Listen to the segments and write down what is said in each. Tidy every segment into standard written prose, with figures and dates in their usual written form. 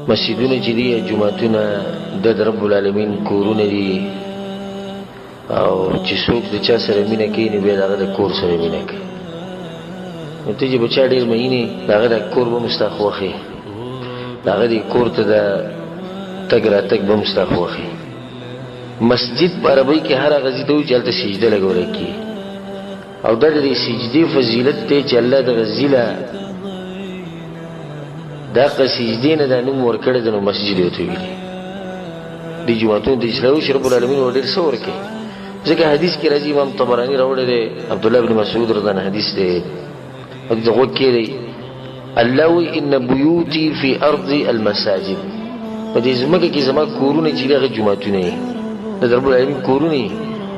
مسجدونه چې دي جمعتونه د رب العالمین کورونه دي او چې څوک د چا سره مینه کوي نو بیا هغه د کور سره مینه کوي. نو ته چې بچا ډېر مینې هغه د کور به مو ستا خوښي، هغه د کور ته د تګ راتګ به مو ستا خوښي. مسجد په عربۍ کې هر هغه ځای ته وایي چې هلته سجده لګولی کېږي او دا د سجدې فضیلت دی چې الله دغه ځای له دا سجدې نه دا نوم ورکړی دی نو مسجد یې ورته ویلي. دې جوماتونو د اصلاح رب العالمین ور ډېر څه ورکوي. ځکه حدیث کې راځي، امام طبراني راوړی دی، عبدالله بن مسعود رضی الله عنه حدیث دی، د غوږ کې دی، الله وایي ان بیوتي فی ارض المساجد، په دې ځمکه کې زما کورونه چې دي هغه جوماتونه یې د رب العالمین کورونه یې،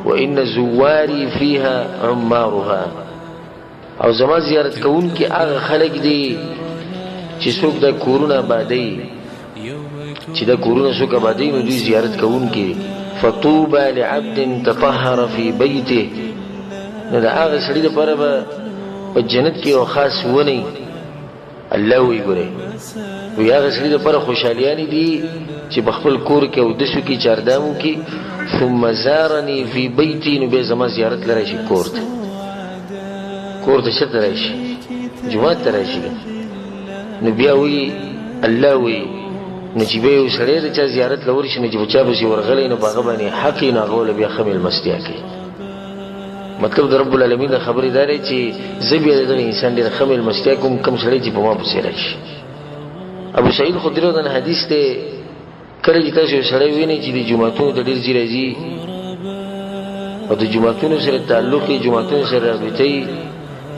وان زواري فیها عمارها، او زما زیارت کوونکي هغه خلک دي چې څوک دا کورونه آبادوي، چې دا کورونه څوک آبادوي نو دوی زیارت کوونکي. فطوبى لعبد تطهر في بيته، نو دا هغه سړي دپاره به په جنت کې یو خاص ونی الله وی ګورئ، وی هغه سړي دپاره خوشحالیانې دي چې په خپل کور کې اودس وکړي، چاردام وکړي، ثم زارني في بيتي، نو بیا زما زیارت له راشي کور ته. کور ته چېرته راشي؟ جومات ته راشي. نو بیا وی الله وی نو چې بیا یو سړی د چا زیارت له ورشي نو چې په چا پسې ورغلی نو په هغه باندې حق یې نو هغه وله بیا ښه مېلمستیا کوي. مطلب د رب العالمین د خبرې دا دی چې زه بیا د دغه انسان ډېر ښه مېلمستیا کوم کوم سړی چې په ما پسې راشي. ابو سعید خدري رضی الله عنه حدیث دی، کله چې تاسو یو سړی وینئ چې د جوماتونو ته ډېر ځي راځي او د جوماتونو سره تعلق یې جوماتونو سره رابطه یې،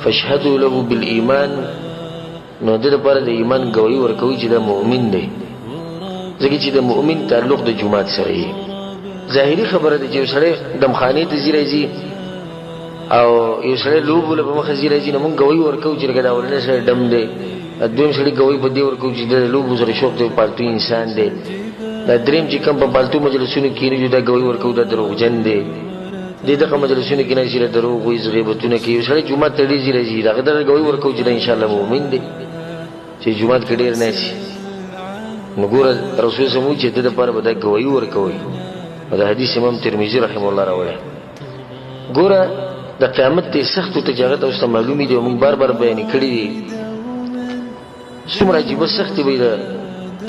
فاشهدوا له بالایمان، نو د لپاره د ایمان ګواهي ورکوي چې دا مؤمن دی، ځکه چې د مؤمن تعلق د جومات سره یې. ظاهري خبره ده چې یو سړی دمخانې ته ځي راځي او یو سړی لوبو له په مخه ځي راځي نو مونږ ګواهي ورکوو چې لکه دا اولنی سړی ډم دی، دویم سړي ګواهي په دې ورکوو چې د لوبو سره شوق دی، پالتو انسان دی. دا دریم چې کوم په پالتو مجلسونو کښېني دا ګواهي ورکوو دا دروغجن دی، دې دغه مجلسونو کې نشي له دروغ وایي، غیبتونه کوي. یو سړی جومات ته ډېر ځي راځي د هغه دغه ګواهي ورکوو چې دا انشاءالله مؤمن دی چې جومات کې ډېر نه شي. نو ګوره رسول صلی الله علیه وسلم چې د دپاره به دا ګواهي ورکوئ، او دا حدیث امام ترمذي رحمه الله راوړی. ګوره د قیامت د سختو ته چې هغه ته اوس ته معلومې دي او موږ بار بار بیانې کړي دي، څومره عجیبه سختې به د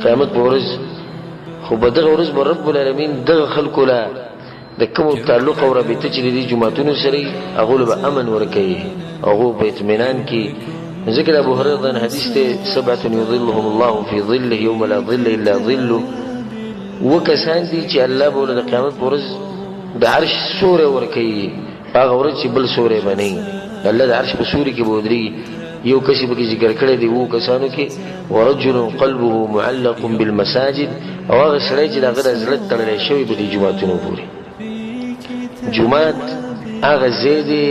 قیامت په ورځ، خو په دغه ورځ به رب العالمین دغه خلکو له د کوم تعلق او رابطه چې د دې جوماتونو سره یې هغو له به امن ورکوي، هغو په اطمینان کې. ذکر ابو هريره حدیث ته سبعه يظلهم الله في ظله يوم لا ظل الا ظله، وکسان دي چې الله به د قیامت پر ورځ د عرش سورې ورکوي، هغه ورځ چې بل سورې به نه وي، الله د عرش په سوري کې به ودرېږي. یو کس به کې ذکر کړی دی وو کسانو کې، ورجل قلبه معلق بالمساجد، او هغه سړی چې د هغه د زړه تړلی شوی به دې جوماتونو پورې. جومات هغه ځای دی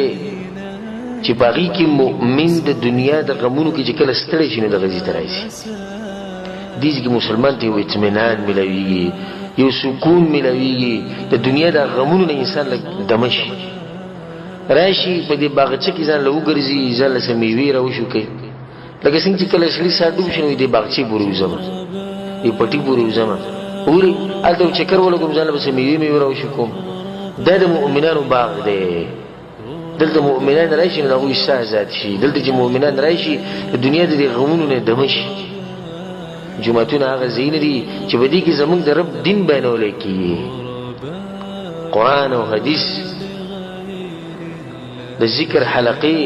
چې په هغې کې مؤمن د دنیا د غمونو کې چې کله ستړی شي نو دغه ځای ته راځي. دې ځای کې مسلمان ته یو اطمینان میلاویږي، یو سکون میلاویږي، د دنیا د غمونو نه انسان لږ دمه شي، راشي په دې باغچه کې ځان له وګرځي، ځان له څه مېوې راوشوکوي. لکه څنګه چې کله سړي ساه ډوب شي نو دې باغچې پورې وځمه، دې پټي پورې وځمه، ګورې هلته یو چکر ولګوم، ځان له به څه مېوې راوشوکوم. دا د مؤمنانو باغ دی. دلته مؤمنان راشي نو هغوی ساه زیات شي، دلته چې مؤمنان راشي د دنیا د دې غمونو نه دمه شي. جوماتونه هغه ځایونه دي چې په دې کې زموږ د رب دین بیانولی کېږي، قرآن او حدیث، د ذکر حلقې.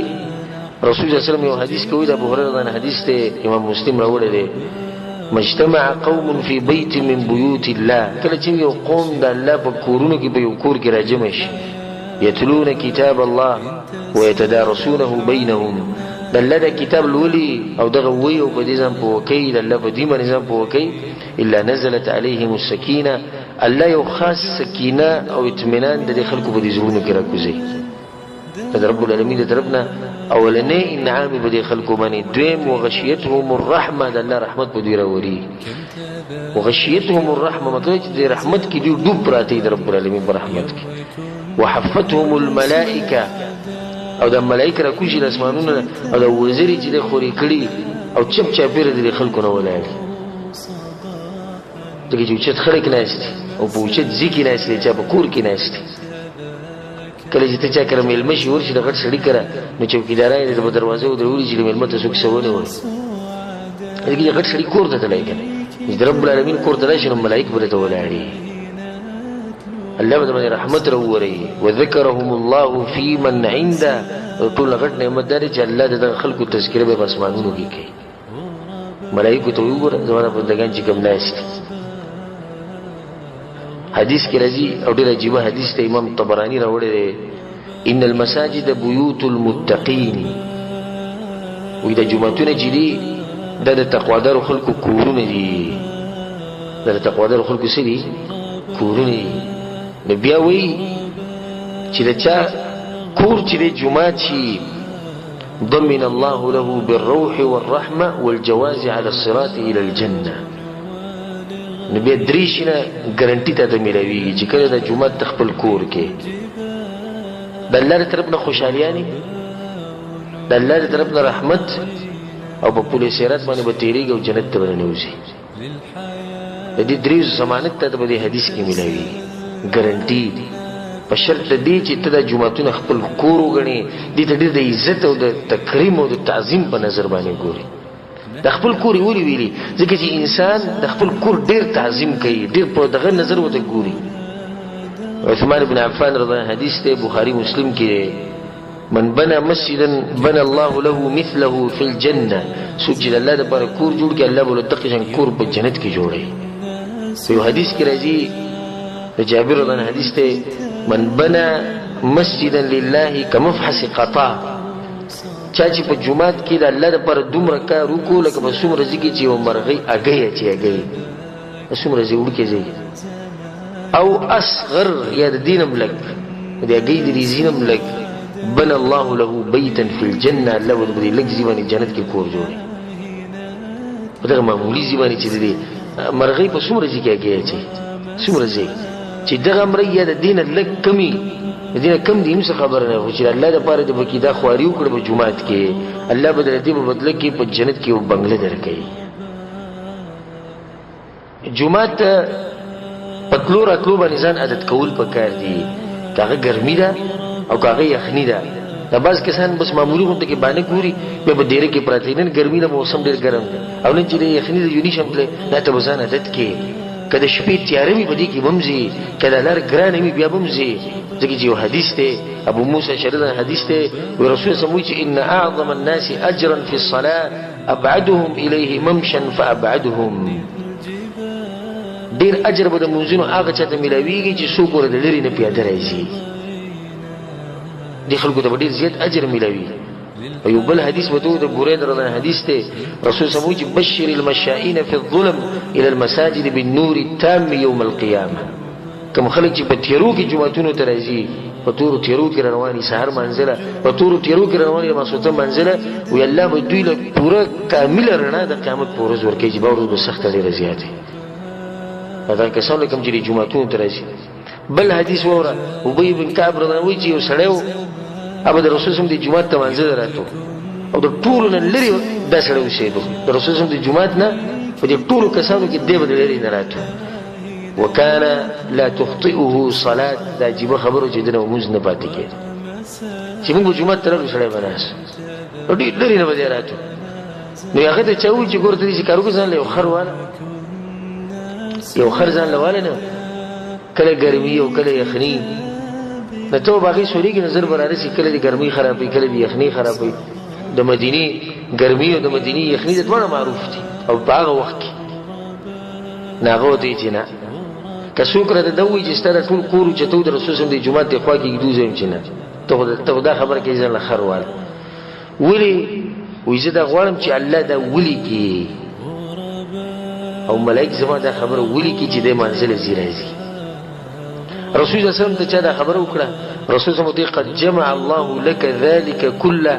رسول صلی الله علیه وسلم یو حدیث کوي، د ابو هريره حدیث ته امام مسلم راوړی دی، مجتمع قوم فی بیت من بیوت الله، کله چې یو قوم د الله په کورونو کې په یو کور کې راجمع شي، یتلون کتاب الله ویتدارسونه بینهم، د الله د کتاب لولي او دغه وی او په دې ځان پوه کوي، د الله په دې باندې ځان پوه کوي، الا نزلت علیهم السکینه، الله یو خاص سکینه او اطمینان د دې خلکو په دې زړونو کې راکوزي. د رب العالمین د طرف نه اولنی انعام په دې خلکو باندې، دویم وغشیتهم الرحمه، د الله رحمت په دې راوري. وغشیتهم الرحمه مطلب چې د رحمت کې دوی ډوب پراته دي د رب العالمین په رحمت کې. وحفتهم الملائکه، او د ملائکه راکوشي د اسمانونو او د وزري چې د خوري کړي او چپ چاپیره د خلکو نه ولاړ. ځکه چې اوچت خلک ناست او په اوچت ځای کې ناست دي، چا په کور کې ناست دي. کله چې ته چا کره مېلمه شي ورشي د غټ سړي کره، نو چوکیداران یې په دروازه ودرولي چې مېلمه ته څوک څه ونه وایي. ځکه غټ سړي کور ته تللی که نه، چې د رب العالمین کور ته راشي نو ملایک به درته ولاړي، الله به باندې رحمت راووري. وذکرهم الله فی من عنده، ټول غټ نعمت دا دی چې الله د دغه خلکو تذکره به په اسمانونو کې کوي. ملایکو ته وګوره زما بندګان چې کوم ناست دي. حدیث کې راځي او ډېر عجیبه حدیث ته امام طبراني راوړی دی، ان المساجد بیوت المتقین، وایي د جوماتونه چې دي دا د تقوادارو خلکو کورونه دي، دا د تقوادارو خلکو څه دي؟ کورونه دي. نو بیا وایي چې د چا کور چې دی جومات شي، ضمن الله له بالروح والرحمة والجواز على الصراط إلى الجنة. نو بیا درې شیونه ګرنټي ته ملاویږي چې کله د جومات د خپل کور کې د الله له طرف نه خوشحالیانې، د الله له طرف نه رحمت، او په پل صراط باندې به تېرېږي او جنت ته به ننوځي. د دې درې ضمانت ته په دې حدیث کې ملاویږي، ګرنټي، په شرط دی چې ته د جوماتونه خپل کور وګڼې، دې ته ډېر د عزت او د تکریم او د تعظیم په نظر باندې ګوري. د خپل کور یې ولې ویلي؟ ځکه چې انسان د خپل کور ډېر تعظیم کوي، ډېر په دغه نظر ورته ګوري. عثمان بن عفان رضی الله عنه حدیث دی، بخاري مسلم کې، من بنى مسجدا بنى الله له مثله في الجنه، څوک چې د الله دپاره کور جوړ کړي الله به له دغه شان کور په جنت کې جوړوي. په یو حدیث کې راځي د جابر رضی الله عنه حدیث دی، من بنى مسجدا لله كمفحص قطا، چا چې په جومات کې د الله دپاره دومره کار وکړو لکه په څومره ځای کې چې یو مرغۍ اګۍ اچي، اګۍ په څومره ځای وړوکی ځای، او اصغر یا د دې نه هم لږ، د اګۍ د ریزي نه هم لږ، بنى الله له بیتا فی الجنه، الله به په دې لږ ځای باندې جنت کې کور جوړوي. په دغه معمولي ځای باندې چې د دې مرغۍ په څومره ځای کې اګۍ اچي، څومره ځای چې دغه امر یا د دینه لږ کمی، د دینه کم دی هم څه خبره نه، خو چې الله دپاره د پکې دا خواري وکړه په جومات کې، الله به د دې په بدله کې په جنت کې یو بنګله درکوي. جومات ته په تلو راتلو باندې ځان عادت کول پکار دي، که هغه ګرمي ده او که هغه یخني ده. دا بعض کسان بس معمولي غونډه کې باندې ګوري، بیا به ډېره کې پراته، نن ګرمي ده، موسم ډېر ګرم دی، او نن چې د یخني ده یو نشم تللی، دا ته به ځان عادت کې. که د شپې تیاره وي په دې کې به هم ځي، که د لار ګرانه وي بیا به هم ځي. ځکه چې یو حدیث دی، ابو موسی شریعه حدیث دی، وی رسول صلی الله علیه وسلم چې ان اعظم الناس اجرا في الصلاه ابعدهم الیه ممشا فابعدهم، ډېر اجر به د منځونو هغه چاته میلاویږي چې څوک ورته د لرې نه پیاده راځي، دې خلکو ته به ډېر زیات اجر میلاوي. او یو بل حدیث وته د بریده رضی الله عنه حدیث ته، رسول صلی الله علیه وسلم بشر المشائین فی الظلم الى المساجد بالنور التام یوم القیامه. کوم خلک چې په تیرو کې جمعتونو ته راځي، په تورو تیرو کې رواني، سحر منزله په تورو تیرو کې رواني، ماسوته منزله، وی الله به دوی له پوره کامله رڼا د قیامت په ورځ ورکوي چې به ورځ به سخته ډېره زیاته وي. دا کسان کوم چې جمعتونو ته راځي. بل حدیث وره ابی بن کعب رضی الله عنه وایي چې یو سړی و، هغه د رسول صلی الله علیه وسلم د جومات ته منزله راته، او د ټولو نه لرې دا سړی اوسېدو، د رسول صلی الله علیه وسلم د جومات نه په دې ټولو کسانو کې دی به د لرې نه راته. وکان لا تخطئه صلاه، دا عجیبه خبره چې دنه مونځ نه پاتې کېده، چې موږ جومات ته راغلو سړی به ناست او ډېر لرې نه به دی راته. نو هغه ته چا وویل چې ګوره ته دې چې کار وکړه ځان له یو خر واله، یو خر ځان له واله نه، کله ګرمي او کله یخني، نه ته به هغې سورېږي نظر به رارسي، کله د ګرمۍ خرابوي کله د یخنۍ خرابوي. د مدینې ګرمي او د مدینې یخني د دواړه معروف دي، او په هغه وخت کې نه هغه ورته وایي چې نه، که څوک راته دا ووایي چې ستا دا ټول کور چې ته د رسول صلی الله علیه وسلم د جومات د خوا کې ږدو زه یم چې نه، ته خو دا خبره کوي ځان له خر واله. ولې؟ وایي زه دا غواړم چې الله دا ولیکي او ملایک زما دا خبره ولیکي چې دی منزله ځي راځي. رسول صلی الله علیه وسلم ته چا دا خبره وکړه، رسول صلی الله علیه وسلم قد جمع الله لك ذلك كله،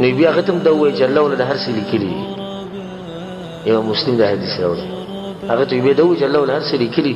نو بیا هغه ته هم دا ووایي چې الله ولله هر څه لیکلي. یو مسلم دا حدیث راوړی، هغه ته بیا دا ووایي چې الله ولله هر څه لیکلي.